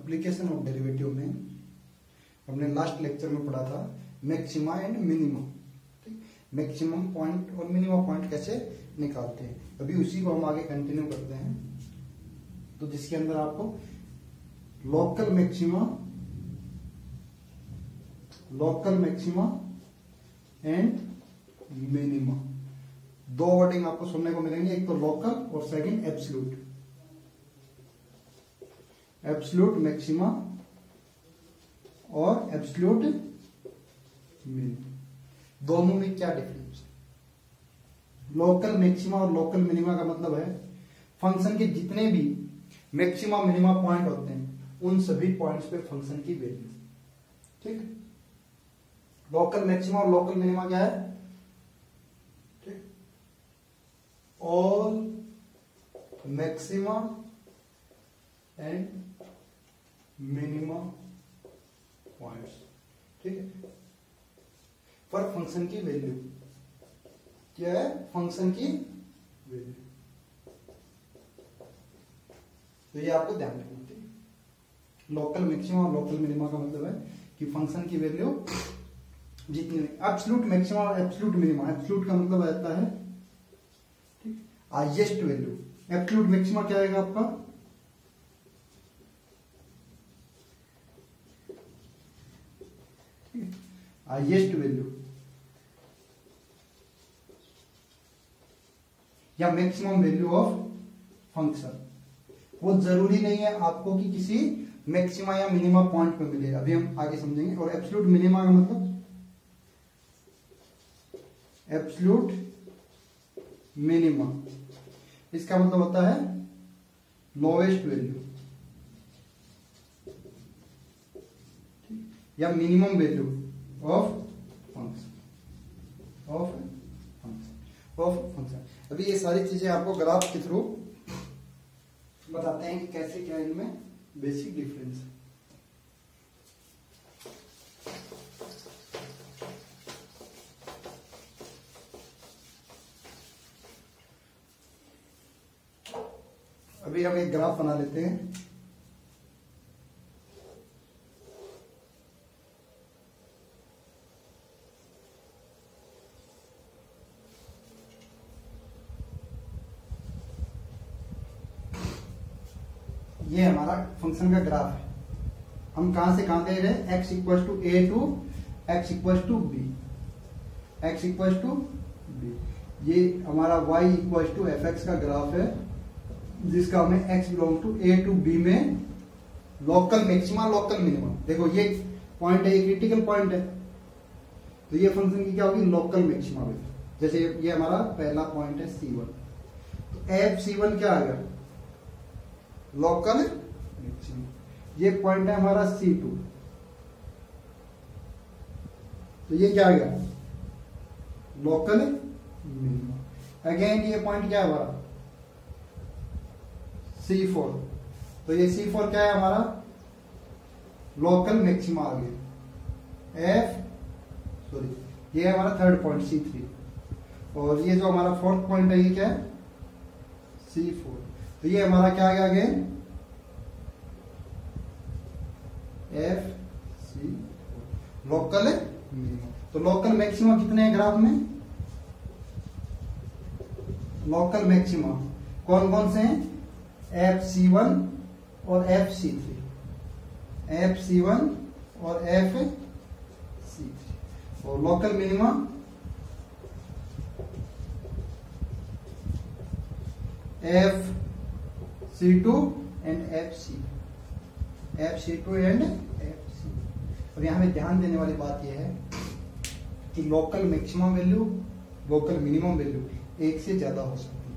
Application of derivative में हमने last lecture में पढ़ा था मैक्सिमा एंड मिनिमम। ठीक, मैक्सिमम पॉइंट और मिनिमम पॉइंट कैसे निकालते हैं, अभी उसी को हम आगे कंटिन्यू करते हैं। तो जिसके अंदर आपको लोकल मैक्सिमा एंड मिनिमा दो वर्डिंग आपको सुनने को मिलेंगे, एक तो लोकल और सेकंड एब्सोल्यूट मैक्सिमा और एब्सोल्यूट मिनिमा। दोनों में क्या डिफरेंस है? लोकल मैक्सिमा और लोकल मिनिमा का मतलब है फंक्शन के जितने भी मैक्सिमा मिनिमा पॉइंट होते हैं उन सभी पॉइंट्स पे फंक्शन की वैल्यू। ठीक, लोकल मैक्सिमा और लोकल मिनिमा क्या है? ठीक, all maxima and minima points. ठीक है, पर फंक्शन की वैल्यू क्या है? फंक्शन की वैल्यू। तो ये आपको ध्यान रखना चाहिए। लोकल मैक्सिमा और लोकल मिनिमा का मतलब है कि फंक्शन की वैल्यू जितनी। एब्सोल्यूट मैक्सिमा और एब्सोल्यूट मिनिमा, एब्सोल्यूट का मतलब आता है हाईएस्ट वैल्यू। एब्सोल्यूट मैक्सिमा क्या आएगा आपका? हाईएस्ट वैल्यू या मैक्सिमम वैल्यू ऑफ फंक्शन। वो जरूरी नहीं है आपको कि किसी मैक्सिमा या मिनिमा पॉइंट पे मिले, अभी हम आगे समझेंगे। और एब्सोल्यूट मिनिमा का मतलब एब्सोल्यूट मिनिमा, इसका मतलब होता है लोवेस्ट वैल्यू या मिनिमम वैल्यू ऑफ फंक्शन। अभी ये सारी चीजें आपको ग्राफ के थ्रू बताते हैं कि कैसे क्या इनमें बेसिक डिफरेंस है। अभी हम एक ग्राफ बना लेते हैं। ये हमारा फंक्शन का ग्राफ है। हम कहां से कहां दे रहे हैं? x equal to A to x equal to B, x equal to B. ये हमारा y equal to F X का ग्राफ है, जिसका हमें x belong to A to B में लोकल मैक्सिमा लोकल मिनिमम। देखो ये पॉइंट है, ये क्रिटिकल पॉइंट है, तो ये फंक्शन की क्या होगी? Local maxima value. जैसे ये हमारा पहला पॉइंट है C1, तो एफ C1 क्या आ गया? Local maxima. ये पॉइंट है हमारा C2, तो ये क्या आ गया? Local minima. अगेन ये पॉइंट क्या है हमारा? C4, तो ये C4 क्या है हमारा? लोकल मैक्सिमा आ गया। ये है हमारा थर्ड पॉइंट C3, और ये जो हमारा फोर्थ पॉइंट है ये क्या है? C4, तो ये हमारा क्या आ गया? Again FC, local minima. तो लोकल मैक्सिमा कितने हैं ग्राफ में? लोकल मैक्सिमा कौन कौन से हैं? FC1 और FC3, FC1 और FC3। और local minima FC2 and FC2 and FC। और यहां में ध्यान देने वाली बात यह है कि local maximum value local minimum value एक से ज्यादा हो सकती है,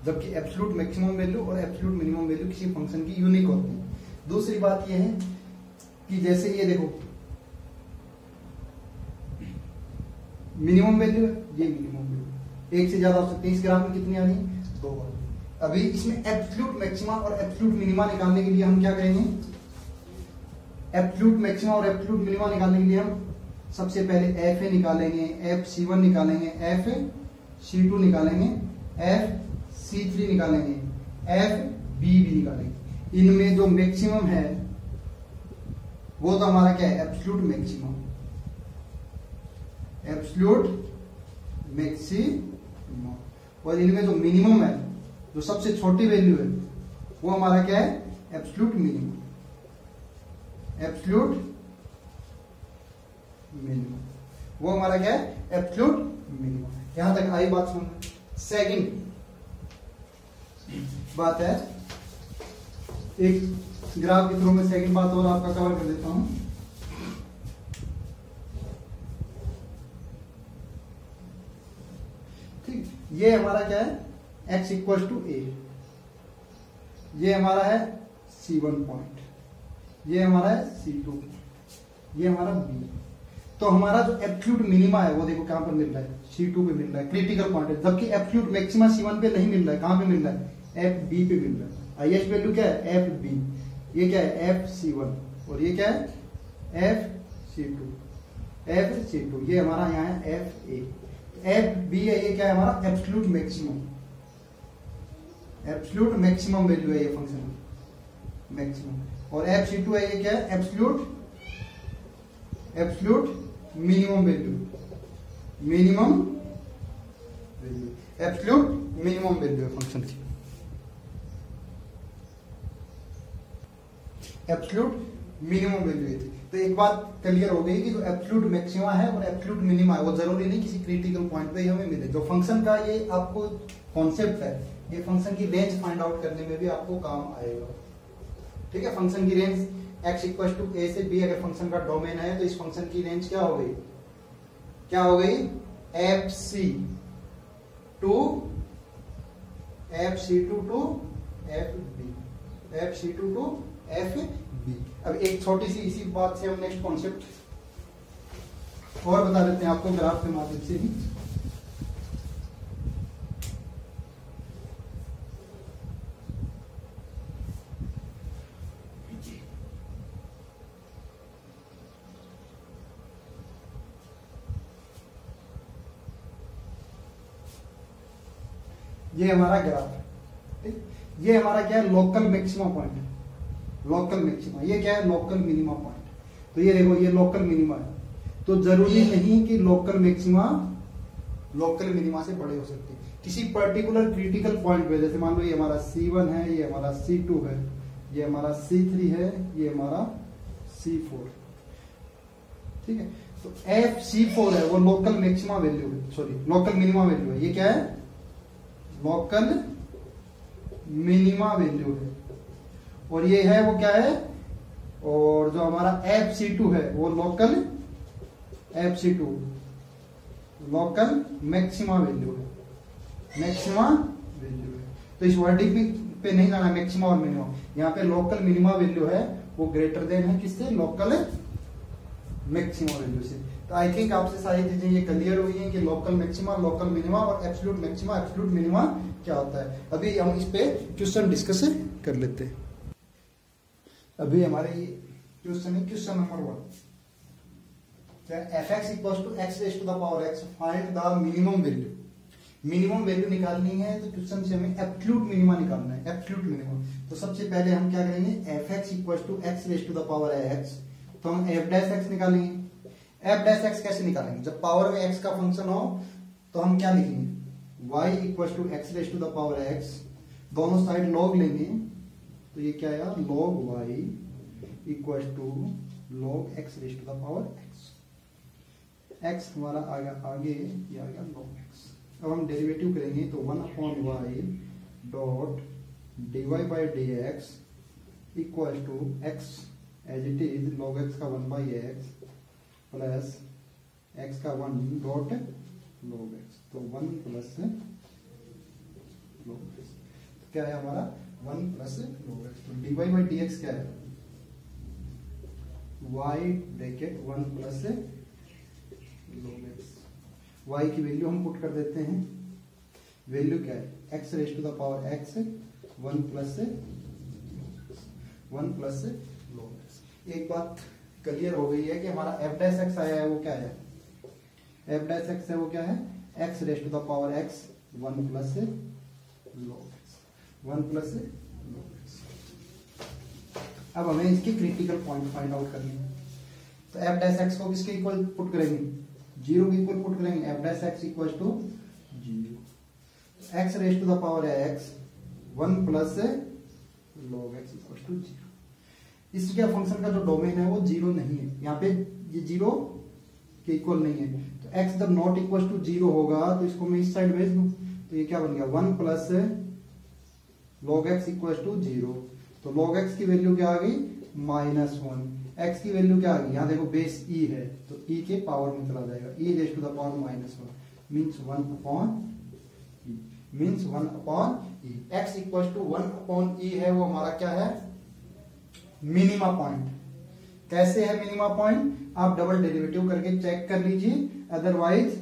जबकि एब्सोल्यूट मैक्सिमम वैल्यू और एब्सोल्यूट मिनिमम वैल्यू किसी फंक्शन की यूनिक होती है। दूसरी बात यह है कि जैसे ये देखो मिनिमम वैल्यू है, ये मिनिमम वैल्यू एक से ज्यादा हो सकती है। इस ग्राफ में कितनी आ रही है? 2 बार। अभी इसमें एब्सोल्यूट मैक्सिमा और एब्सोल्यूट मिनिमा निकालने के लिए हम क्या करेंगे? एब्सोल्यूट मैक्सिमा और एब्सोल्यूट मिनिमा निकालने के लिए हम सबसे पहले FA निकालेंगे, FC1 निकालेंगे, FC2 निकालेंगे, FC3 निकालेंगे, FB भी निकालेंगे। इनमें जो मैक्सिमम है वो तो हमारा क्या है, एब्सोल्यूट मैक्सिमम, एब्सोल्यूट मैक्सिमम। और इनमें जो मिनिमम है, जो सबसे छोटी वैल्यू है, वो हमारा क्या है, एब्सोल्यूट मिनिमम, एब्सोल्यूट मिनिमम, वो हमारा क्या है, एब्सोल्यूट मिनिमम। यहां तक आई बात समझ। सेकंड बात है, एक ग्राफ के थ्रू में सेकंड बात और आपका कवर कर देता हूं। ठीक, ये हमारा क्या है, x इक्वल टू ए, ये हमारा है C1 पॉइंट, ये हमारा है C2, ये हमारा B। तो हमारा जो एब्सोल्यूट मिनिमा है वो देखो कहां पर मिल रहा है, C2 पे मिल रहा है, क्रिटिकल पॉइंट है। जबकि एब्सोल्यूट मैक्सिमा C1 पे नहीं मिल रहा है, कहां पे मिल रहा है, FB पे मिल रहा है। हाईएस्ट वैल्यू क्या है, FB, ये क्या है, FC1, और ये क्या है, FC2, FC2, ये हमारा यहाँ है FA। FB है, ये क्या है हमारा absolute maximum, absolute maximum value है ये फंक्शन मैक्सिमम। और FC2 है, ये क्या है, absolute minimum value, minimum value, absolute minimum value है फंक्शन की, एब्सोल्यूट मिनिमम वैल्यू है। तो एक बात क्लियर हो गई कि जो एब्सोल्यूट मैक्सिमा है और एब्सोल्यूट मिनिमा है वो जरूरी नहीं किसी क्रिटिकल पॉइंट पे ही हमें मिले। जो फंक्शन का ये आपको कॉन्सेप्ट है, ये फंक्शन की रेंज फाइंड आउट करने में भी आपको काम आएगा। ठीक है, फंक्शन की range x equal to a से b अगर फंक्शन का डोमेन है तो इस फंक्शन की रेंज क्या हो गई, क्या हो गई, FC2 टू FB। अब एक छोटी सी इसी बात से हम नेक्स्ट कॉन्सेप्ट और बता देते हैं आपको ग्राफ के माध्यम से ही। ये हमारा ग्राफ है, ठीक, ये हमारा क्या है, local maxima point, local maxima, ये क्या है, लोकल मिनिमा पॉइंट। तो ये देखो, ये लोकल मिनिमा है, तो जरूरी नहीं कि लोकल मैक्सिमा लोकल मिनिमा से बड़े हो सकते, किसी पर्टिकुलर क्रिटिकल पॉइंट पे, जैसे मान लो ये हमारा C1 है, ये हमारा C2 है, ये हमारा C3 है, ये हमारा C4, ठीक है। तो FC4 है वो लोकल मैक्सिमा वैल्यू है, सॉरी लोकल मिनिमा वैल्यू है, ये क्या है, लोकल मिनिमा वैल्यू है। और ये है वो क्या है, और जो हमारा FC2 है वो local FC2 local maxima value है, मैक्सिमा वैल्यू है। तो इस वर्डिंग पे नहीं जाना मैक्सिमा और मिनिमा, यहाँ पे लोकल मिनिमा वैल्यू है वो ग्रेटर देन है किससे, लोकल मैक्सिमा वैल्यू से। तो आई थिंक आपसे सारी चीजें ये क्लियर हुई हैं कि लोकल मैक्सिमा, लोकल मिनिमा और एब्सोल्यूट मैक्सिमा, एब्सोल्यूट मिनिमा क्या होता है। अभी हम इस पे क्वेश्चन डिस्कस कर लेते हैं। अभी हमारे ये क्वेश्चन है, question number 1, fx equal to x raise to the power x, find the minimum value. Minimum value निकालनी है तो क्वेश्चन से हमें एब्सोल्यूट मिनिमा निकालना है, एब्सोल्यूट मिनिमम। तो सबसे पहले हम क्या करेंगे, fx equal to x raise to the power x, तो हम f डैश x निकालेंगे। f डैश x कैसे निकालेंगे, जब पावर में x का फंक्शन हो तो हम क्या लिखेंगे, y equal to x raise to the power x, दोनों साइड log लेंगे, तो ये क्या आया, log y equal to log x raise to the power x। x हमारा आ गया आगे, ये आ गया log x। अब हम डेरिवेटिव करेंगे तो 1/y dot dy by dx equal to x as it is log x का 1/x प्लस x का 1 डॉट log x, तो 1 प्लस log x, तो क्या है हमारा 1 प्लस log x। तो dy बाई dx क्या है, y bracket 1 plus log x। y की वैल्यू हम पुट कर देते हैं, वैल्यू क्या है, x raise to the power x 1 plus log x। एक बात क्लियर हो गई है कि हमारा f डैश x आया है वो क्या है, f डैश x है वो क्या है, x raise to the power x 1 plus log x, 1 plus log x। अब हमें इसके क्रिटिकल पॉइंट फाइंड आउट करनी है। तो एफ डैश एक्स को किसके इक्वल पुट करेंगे, जीरो के इक्वल पुट करेंगे, F dash x equal to zero. X raise to the power है x, 1 plus log x equal to zero. इसके फंक्शन का जो डोमेन है वो जीरो नहीं है, यहाँ पे ये जीरो के इक्वल नहीं है, तो x जब नॉट इक्वल टू जीरो होगा तो इसको मैं इस साइड भेज दूं, तो ये क्या बन गया 1 plus log x equal to zero. तो log x की वैल्यू क्या आ गई -1, x की वैल्यू क्या आ गई, यहाँ देखो बेस e है तो e के पावर में चला जाएगा, e raise to the power -1 means 1 upon e, means 1 upon e। x equal to 1 upon e है, वो हमारा क्या है मिनिमा पॉइंट। कैसे है मिनिमा पॉइंट, आप डबल डेरिवेटिव करके चेक कर लीजिए, अदरवाइज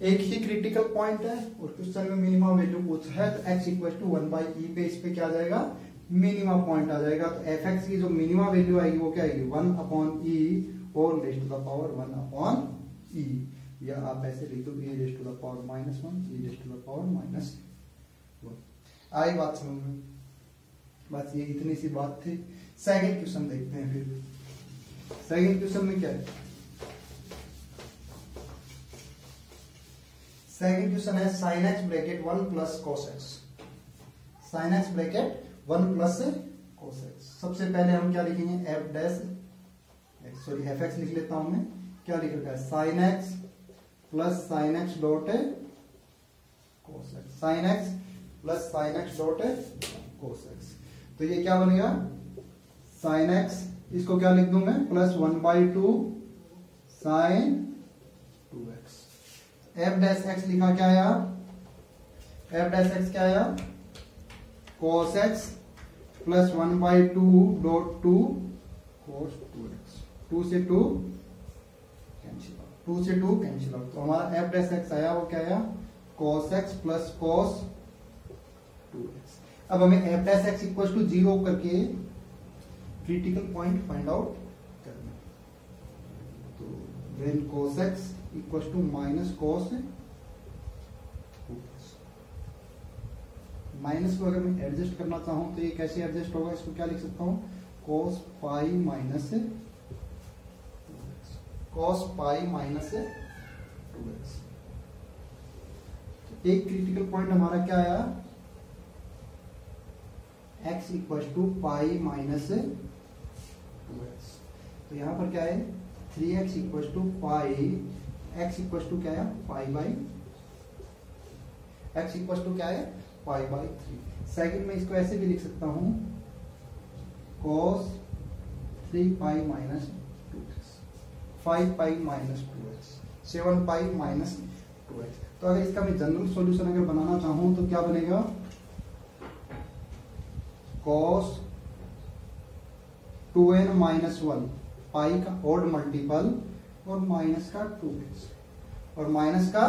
एक ही क्रिटिकल पॉइंट है और क्वेश्चन में मिनिमा वैल्यू पूछा है, तो x इक्वल टू 1/e पे इस पे क्या आ जाएगा मिनिमा पॉइंट आ जाएगा। तो fx की जो मिनिमा वैल्यू आएगी वो क्या आएगी 1 अपॉन e और raise to the power 1 upon e, या आप ऐसे लिख दो e raise to the power -1 e raise to the power -1। आई बात समझ में, बस ये इतनी सी बात थी। सेकंड क्वेश्चन देखते हैं। फिर सेकंड क्वेश्चन में क्या है, सेकंड क्वेश्चन है sin x bracket 1 plus cos x, sin x bracket 1 plus cos x। सबसे पहले हम क्या लिखेंगे f डैश सॉरी fx लिख लेता हूं मैं, क्या लिख रखा है sin x plus sin x dot cos x, sin x plus sin x dot cos x। तो ये क्या बनेगा sin x, इसको क्या लिख दूं मैं +1/2 sin 2x। f dash x लिखा क्या आया, f डैश x क्या आया cos x plus 1/2 dot 2 cos 2x, 2 से 2 कैंसिल आउट, 2 से 2 कैंसिल आउट। तो हमारा f डैश x आया वो क्या आया cos x plus cos 2x। अब हमें f dash x equal to 0 करके क्रिटिकल पॉइंट फाइंड आउट करना है। तो when cos x equal to minus cos 2x, minus को अगर मैं एडजस्ट करना चाहूं तो ये कैसे एडजस्ट होगा, इसको क्या लिख सकता हूं cos pi minus 2x, cos pi minus 2x। तो एक क्रिटिकल पॉइंट हमारा क्या आया x equal to pi minus 2x। तो यहां पर क्या है 3x equal to pi, x equal to क्या है pi by, x equal to क्या है पाई बाई 3। सेकंड में इसको ऐसे भी लिख सकता हूं cos 3 पाई माइनस 2x, 5 पाई माइनस 2x, 7 पाई माइनस 2x। तो अगर इसका मैं जनरल सॉल्यूशन अगर बनाना चाहूं तो क्या बनेगा cos 2n माइनस 1 पाई का ऑड मल्टीपल और माइनस का 2x और माइनस का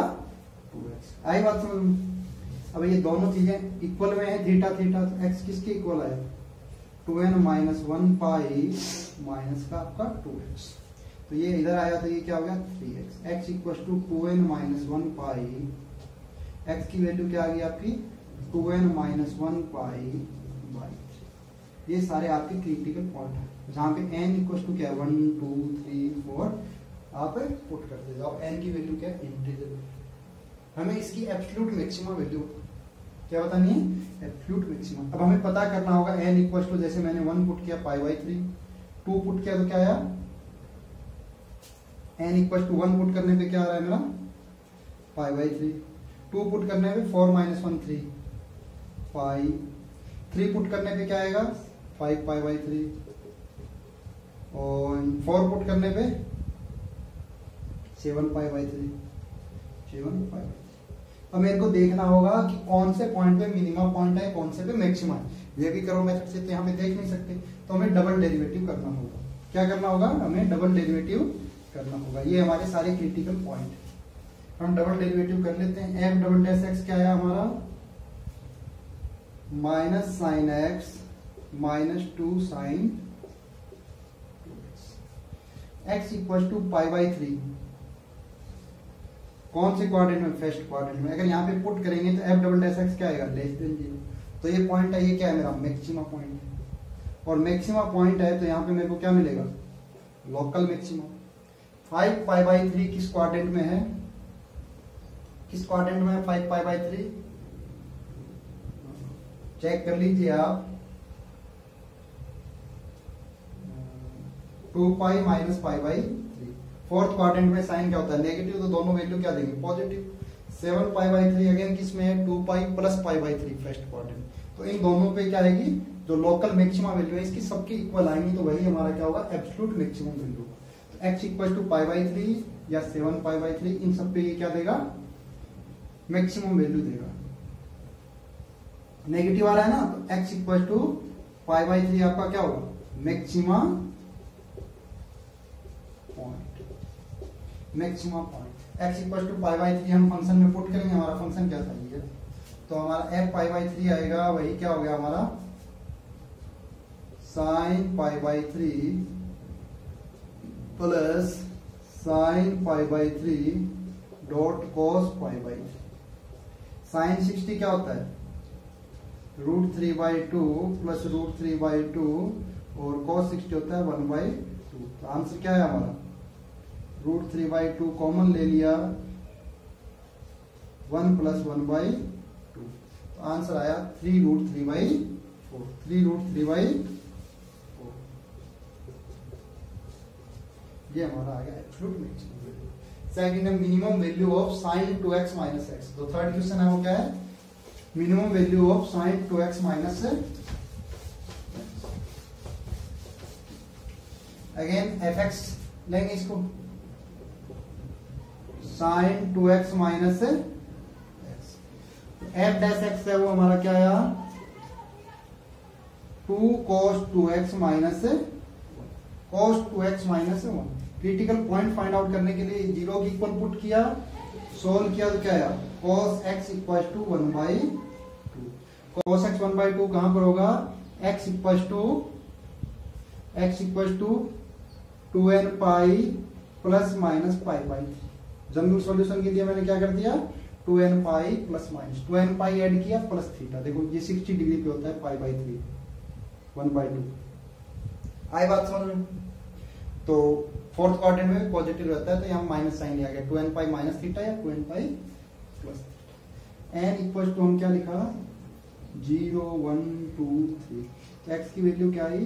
2x। आई बात समझ में। अब ये दोनों चीजें इक्वल में है थीटा थीटा, तो x किसके इक्वल आया 2n माइनस 1 पाई माइनस का आपका 2x। तो ये इधर आया तो ये क्या हो गया 3x, x equal to 2n minus 1 pi, x की वैल्यू क्या आ गई आपकी 2n माइनस 1 पाई बाई। ये सारे आपके क्रिटिकल पॉइंट है जहां पे n इक्वल टू क्या है 1 2 3 4 आप पुट करते जाओ, n की वैल्यू क्या है इंटीजर। हमें इसकी एब्सोल्यूट मैक्सिमा वैल्यू क्या बतानी है एब्सोल्यूट मैक्सिमा। अब हमें पता करना होगा n इक्वल टू, जैसे मैंने 1 पुट किया पाई बाई 3, 2 पुट किया तो क्या आया n इक्वल टू 1 पुट करने पे क्या आ रहा है मेरा पाई बाई 3, 2 पुट करने पे 4 माइनस 1 3 पाई, 3 पुट करने पे क्या आएगा 5 पाई बाई 3 और 4 पुट करने पे 7 पाई बाई 3, 7 पाई बाई 3। अब मेरे को देखना होगा कि कौन से पॉइंट पे मिनिमम पॉइंट है, कौन से पे मैक्सिमम है। ये भी करो मेथड से यहाँ पे देख नहीं सकते, तो हमें डबल डेरिवेटिव करना होगा। क्या करना होगा हमें डबल डेरिवेटिव करना होगा। ये हमारे सारे क्रिटिकल पॉइंट है, हम डबल डेरिवेटिव कर लेते हैं। f डबल डैश एक्स क्या है हमारा minus sine X minus 2 sine x equal to pi by 3। कौन से क्वाड्रेंट में फर्स्ट क्वाड्रेंट में। अगर यहाँ पे पुट करेंगे तो f डबल डैश एक्स क्या आएगा लेस देन 0। तो ये पॉइंट है, ये क्या है मेरा मैक्सिमा पॉइंट है। और मैक्सिमा पॉइंट है, तो यहाँ पे मेरे को क्या मिलेगा, लोकल मैक्सिमा। 5π/3 किस क्वाड्रेंट में है, किस क्वाड्रेंट में है 5π/3, चेक कर लीजिए आप। 2π - π/3। फोर्थ क्वाड्रेंट में साइन क्या होता है, नेगेटिव, तो दोनों वैल्यू क्या देंगे, पॉजिटिव। 7π/3 अगेन किस में है, 2π + π/3 फर्स्ट क्वाड्रेंट। तो इन दोनों पे क्या आएगी, जो लोकल मैक्सिमा वैल्यू है इसकी सबकी इक्वल आएंगी, तो वही हमारा क्या होगा, एब्सोल्यूट मैक्सिमम वैल्यू। तो x = π/3 या 7π/3 इन सब पे ये क्या देगा, मैक्सिमम वैल्यू देगा। नेगेटिव आ रहा है ना, तो x = π/3 आपका क्या होगा, maxima point, maxima point. x = π/3 हम फंक्शन में पुट करेंगे, हमारा फंक्शन क्या था ये, तो हमारा f π/3 आएगा, वही क्या हो गया हमारा sin π/3 plus sin π/3 dot cos π/3। sin 60 क्या होता है, √3/2 प्लस √3/2 और cos 60 होता है 1/2। तो आंसर क्या है हमारा, √3/2 कॉमन ले लिया, 1 + 1/2, तो आंसर आया 3√3/4, 3√3/4। ये हमारा आ गया एब्सोल्यूट मैक्सिमम वैल्यू। सेकंड है minimum value of sin 2x - x। तो थर्ड क्वेश्चन है वो क्या है, minimum value of sin 2x - again fx लेंगे इसको, sin 2x - x। f' है वो हमारा क्या आया, 2 cos 2x - cos 2x - 1। Critical point find out करने के लिए 0 की इक्वल पुट किया, सोल्व किया, तो क्या आया, cos x = 1/2। cos x 1/2 कहां पर होगा, x = 2nπ ± π/3। जनरल सॉल्यूशन के लिए मैंने क्या कर दिया, 2nπ ± 2nπ ऐड किया प्लस थीटा। देखो ये 60 डिग्री पे होता है π/3 1/2। आई बात समझ में। तो फोर्थ क्वाड्रेंट में भी पॉजिटिव रहता है, तो यहाँ माइनस साइन लिया गया, 2nπ - थीटा या 2nπ + थीटा। n = हम क्या लिखा, 0 1 2 3। तो x की वैल्यू क्या आई,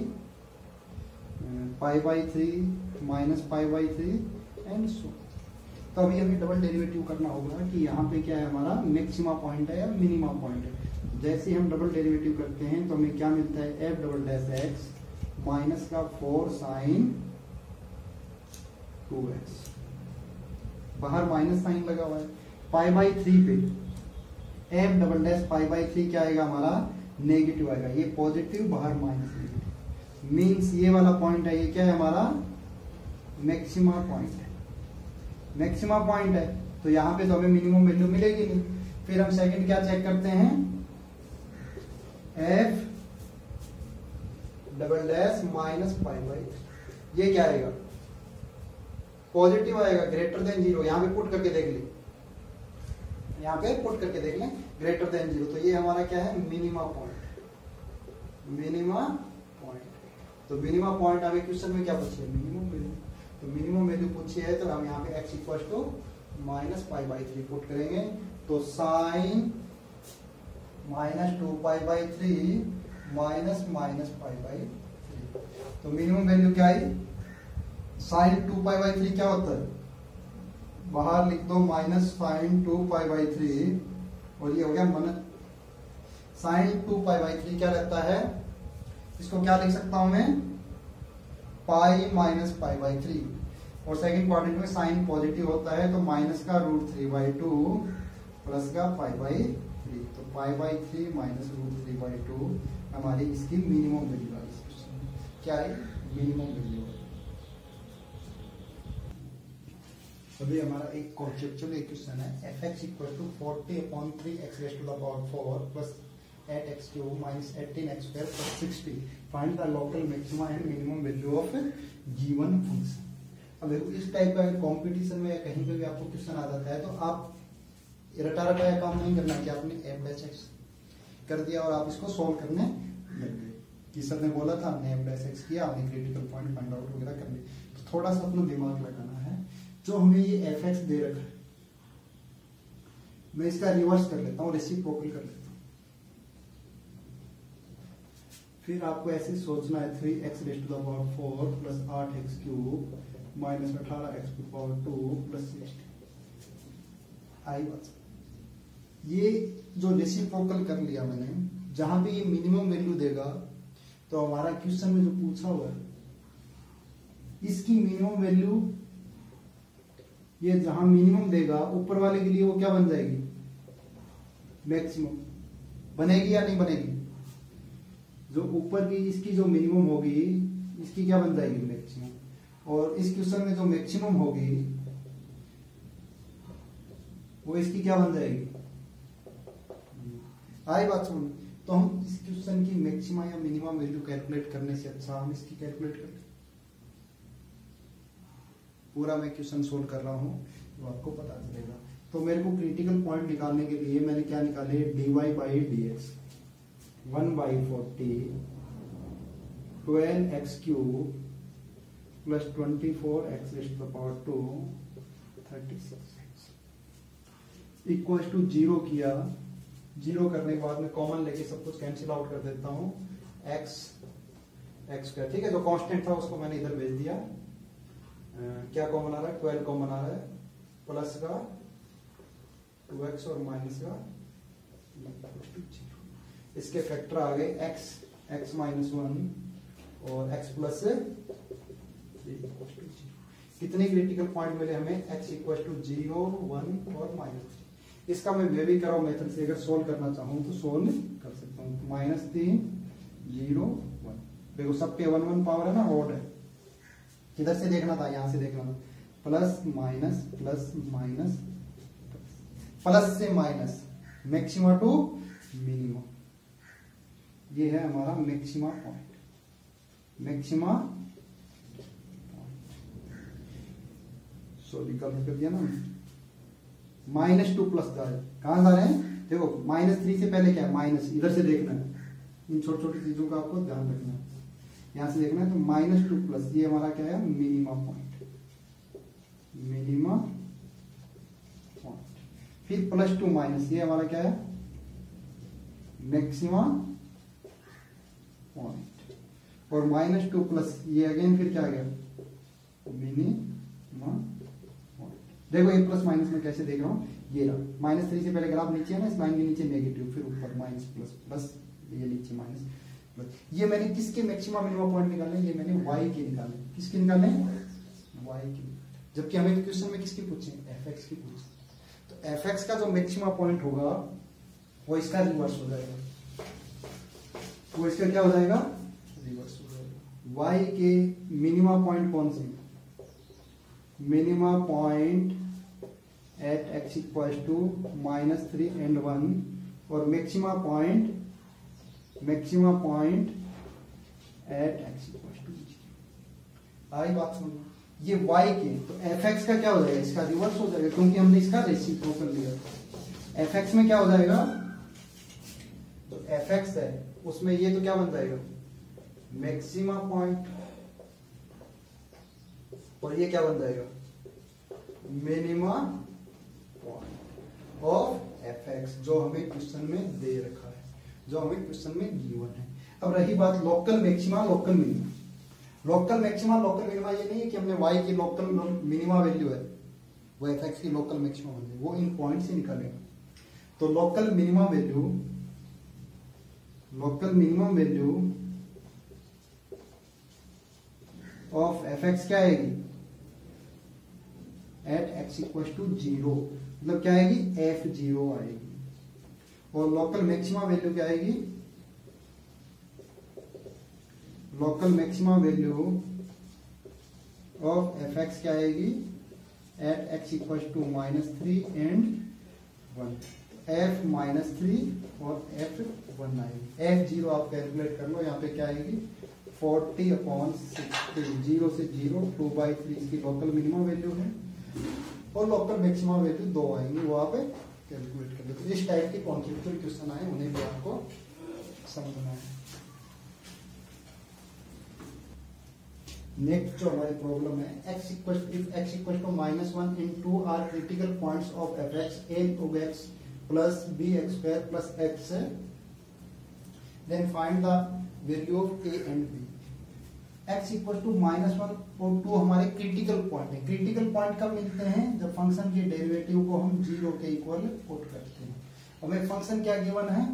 π/3 - π/3 एंड सो। तो अभी हमें डबल डेरिवेटिव करना होगा कि यहाँ पे क्या है हमारा, मैक्सिमा पॉइंट है या मिनिमा पॉइंट है। जैसे हम डबल डेरिवेटिव करते हैं तो हमें क्या मिलता है, f'(x) -4 sin 2x। बाहर माइनस साइन लगा हुआ है, π/3 पे f'(π/3) क्या आएगा हमारा, नेगेटिव आएगा, ये पॉजिटिव, बाहर माइनस नेगेटिव। मीन्स ये वाला पॉइंट है, ये क्या है हमारा, मैक्सिमा पॉइंट है, मैक्सिमा पॉइंट है। तो यहाँ पे तो हमें मिनिमम वैल्यू मिलेगी नहीं। फिर हम सेकंड क्या चेक करते हैं, f' -π/3, ये क्या आएगा, पॉजिटिव आएगा, >0। यहाँ पे पुट करके देख ले, यहाँ पे पुट करके देख लें, >0। तो ये हमारा क्या है, मिनिमा पॉइंट, मिनिमा पॉइंट। तो मिनिमा पॉइंट हमें क्वेश्चन में क्या पूछे, मिनिमम वैल्यू। तो मिनिमम वैल्यू पूछी है, तो हम यहाँ पे x = -π/3 पुट करेंगे। तो sin -2π/3 -π/3। तो मिनिमम वैल्यू क्या आई, sin 2π/3 क्या होता है, बाहर लिख दो -sin 2π/3, और ये हो गया sin 2π/3 क्या रहता है, इसको क्या लिख सकता हूं मैं, π - π/3। और सेकंड क्वाड्रेंट में साइन पॉजिटिव होता है, तो माइनस का √3/2 प्लस का π/3। तो π/3 - √3/2 हमारी इसकी मिनिमम वैल्यू है, क्या है, मिनिमम वैल्यू। अभी हमारा एक कॉन्सेप्चुअल क्वेश्चन है, f(x) = 40/3x⁴ plus 8x³ - 18x² + 60। Find the local maxima and minimum value of given function. अब इस टाइप का कंपटीशन में या कहीं पे भी आपको क्वेश्चन आ जाता है, तो आप रटा रटाया काम नहीं करना कि आपने f'(x) कर दिया और आप इसको सोल्व करने लग गए। कि सर ने बोला था, हमने एफ डैश एक्स किया, हमने क्रिटिकल पॉइंट फाइंड आउट वगैरह कर लिया। तो थोड़ा सा अपना दिमाग लगाना है। जो हमें ये एफ एक्स दे रखा है, मैं इसका रिवर्स कर लेता हूँ, रेसिप्रोकल कर लेता हूँ। फिर आपको ऐसे सोचना है 3x⁴ plus 8x³ minus 18x⁴2 plus 60। आई बात। ये जो रेसिप्रोकल कर लिया मैंने, जहां पे ये मिनिमम वैल्यू देगा, तो हमारा क्वेश्चन में जो पूछा हुआ है इसकी मिनिमम वैल्यू, ये जहां मिनिमम देगा ऊपर वाले के लिए वो क्या बन जाएगी, मैक्सिमम बनेगी या नहीं बनेगी। जो ऊपर की इसकी जो मिनिमम होगी इसकी क्या बन जाएगी, मैक्सिमम। और इस क्वेश्चन में जो मैक्सिमम होगी वो इसकी क्या बन जाएगी। आई बात समझ। तो हम इस क्वेश्चन की मैक्सिमा या मिनिमम वैल्यू कैलकुलेट करने से अच्छा हम इसकी कैलकुलेट कर लें। पूरा मैं क्वेश्चन सोल्व कर रहा हूं तो आपको पता चलेगा। तो मेरे को क्रिटिकल पॉइंट निकालने के लिए मैंने क्या निकाले, dy/dx 1/40 12x³ plus 24x⁴2 36 equal to 0 किया। 0 करने के बाद में कॉमन लेके सब कुछ कैंसिल आउट कर देता हूं। x का, ठीक है, जो कांस्टेंट था उसको मैंने इधर भेज दिया। क्या कॉमन आ रहा है, 12 कॉमन आ रहा है, प्लस का 2x और माइनस का 0। इसके फैक्टर आ गए x -1 और x प्लस 3 कितने क्रिटिकल पॉइंट मिले हमें, x = 0 1 और -3। इसका मैं वे भी कराओ मेथड से अगर सोल्व करना चाहूँ तो सोल्व कर सकता हूँ। -3 0 1, देखो सब पे 1 1 पावर है ना, ऑड है। किधर से देखना था, यहां से देखना था। Plus minus plus minus plus से माइनस, मैक्सिमा टू मिनिमम। ये है हमारा मैक्सिमा पॉइंट, मैक्सिमा सॉरी गलत कर दिया ना, -2 प्लस जा रहे, कहां जा रहे हैं, देखो -3 से पहले क्या है, माइनस, इधर से देखना है। इन छोटी छोटी चीजों का आपको ध्यान रखना है। यहां से देखना है तो -2 प्लस, ये हमारा क्या है, मिनिमा पॉइंट, मिनिमा पॉइंट। फिर +2 माइनस, ये हमारा क्या है, मैक्सिमा पॉइंट। और -2 प्लस, ये अगेन फिर क्या आ गया, मिनिमा पॉइंट। देखो ये प्लस माइनस में कैसे देख रहा हूं, ये रहा -3 से पहले ग्राफ नीचे है ना, इस लाइन के नीचे नेगेटिव, फिर ऊपर माइनस प्लस प्लस, ये नीचे माइनस। ये मैंने किसके मैक्सिमम मिनिमम पॉइंट निकाले, ये मैंने y के निकाले। किसके निकाले, y के। जबकि हमें क्वेश्चन में किसकी पूछे, fx की पूछे। तो fx का जो मैक्सिमम पॉइंट होगा वो इसका रिवर्स हो जाएगा, वो इसका क्या हो जाएगा, रिवर्स हो जाएगा। y के मिनिमम पॉइंट कौन से, minimum point at x = -3 and 1 और मैक्सिमम पॉइंट एट x = 0। आई बात समझ। ये y के, तो fx का क्या हो जाएगा, इसका रिवर्स हो जाएगा, क्योंकि हमने इसका रेसिप्रोकल लिया। fx में क्या हो जाएगा, तो fx है उसमें ये तो क्या बन जाएगा, मैक्सिमम पॉइंट, और ये क्या बन जाएगा, मिनिमम पॉइंट ऑफ fx, जो हमें क्वेश्चन में दे रखा है, जो हमें क्वेश्चन में गिवन है। अब रही बात local maxima local minima. Local maxima local minima ये नहीं है कि हमने y की लोकल मिनिमा वैल्यू है वो fx की लोकल मैक्सिमा वैल्यू, वो इन पॉइंट से निकालेगा। तो local minimum value of fx क्या आएगी, एट x = 0, मतलब क्या आएगी, f0 आएगी। और लोकल मैक्सिमा वैल्यू क्या आएगी, local maxima value of fx क्या आएगी, एट x = -3 and 1, f -3 और f1 आएगी। f0 आप कैलकुलेट कर लो, यहाँ पे क्या आएगी, 40/60, 0 से 0, 2/3 इसकी लोकल मिनिमम वैल्यू है, और लोकल मैक्सिमा वैल्यू 2 आएंगी, वो आप कैलकुलेट कर लेते। इस टाइप के कॉन्सेप्चुअल क्वेश्चन आए, उन्हें भी आपको समझना है। नेक्स्ट जो हमारी प्रॉब्लम है x if x equal to -1 into are critical points of F X A of X plus B X square plus X, then find the value of A and B. x equal to -1 और 2 हमारे critical point है। Critical point कब मिलते हैं? जब function के derivative को हम 0 के इक्वल पुट करते हैं। हमें फंक्शन क्या गिवन है,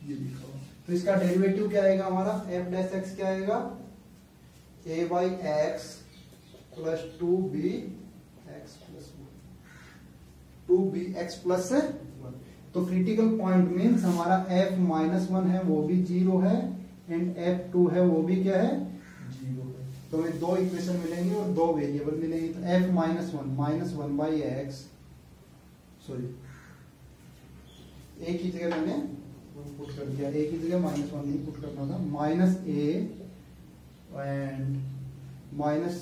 ये लिखो, तो इसका डेरिवेटिव क्या आएगा हमारा, f डैश x क्या आएगा, a by x plus 2b x plus 2b x plus 1। तो क्रिटिकल पॉइंट मीन्स हमारा f -1 है वो भी 0 है एंड f2 है वो भी क्या है, 0 है। तो हमें दो इक्वेशन मिलेंगे और दो वेरिएबल मिलेंगे। तो f -1 बाई एक्स, सॉरी एक ही जगह मैंने पुट कर दिया, एक ही जगह -1 नहीं पुट करना था, minus A and minus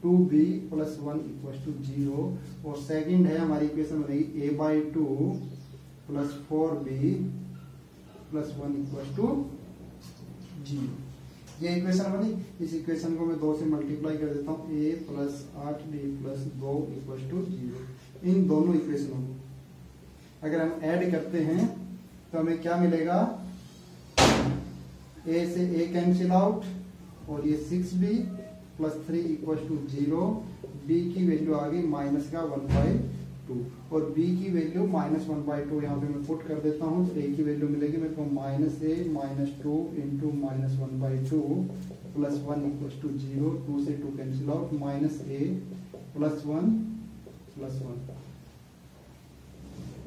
2b plus 1 equal to 0। और सेकंड है हमारी इक्वेशन बनेगी a by 2 plus 4b plus 1 equal to 0। ये इक्वेशन बनी। इस इक्वेशन को मैं 2 से मल्टीप्लाई कर देता हूँ, a plus 8b plus 2 equal to 0। इन दोनों इक्वेशनों को अगर हम ऐड करते हैं तो हमें क्या मिलेगा, a से a कैंसिल आउट और ये 6b plus 3 equal to 0। b की वैल्यू आ गई माइनस का 1/2 और b की वैल्यू -1/2 यहाँ पे मैं पुट कर देता हूँ। तो a की वैल्यू मिलेगी मेरे को -2 इंटू -1/2 प्लस 1 इक्वल टू 0। 2 से 2 cancel out, -a plus 1 plus 1,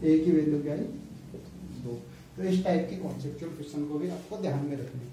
a की वैल्यू क्या है 2। तो इस टाइप के कॉन्सेप्चुअल क्वेश्चन को भी आपको ध्यान में रखना है।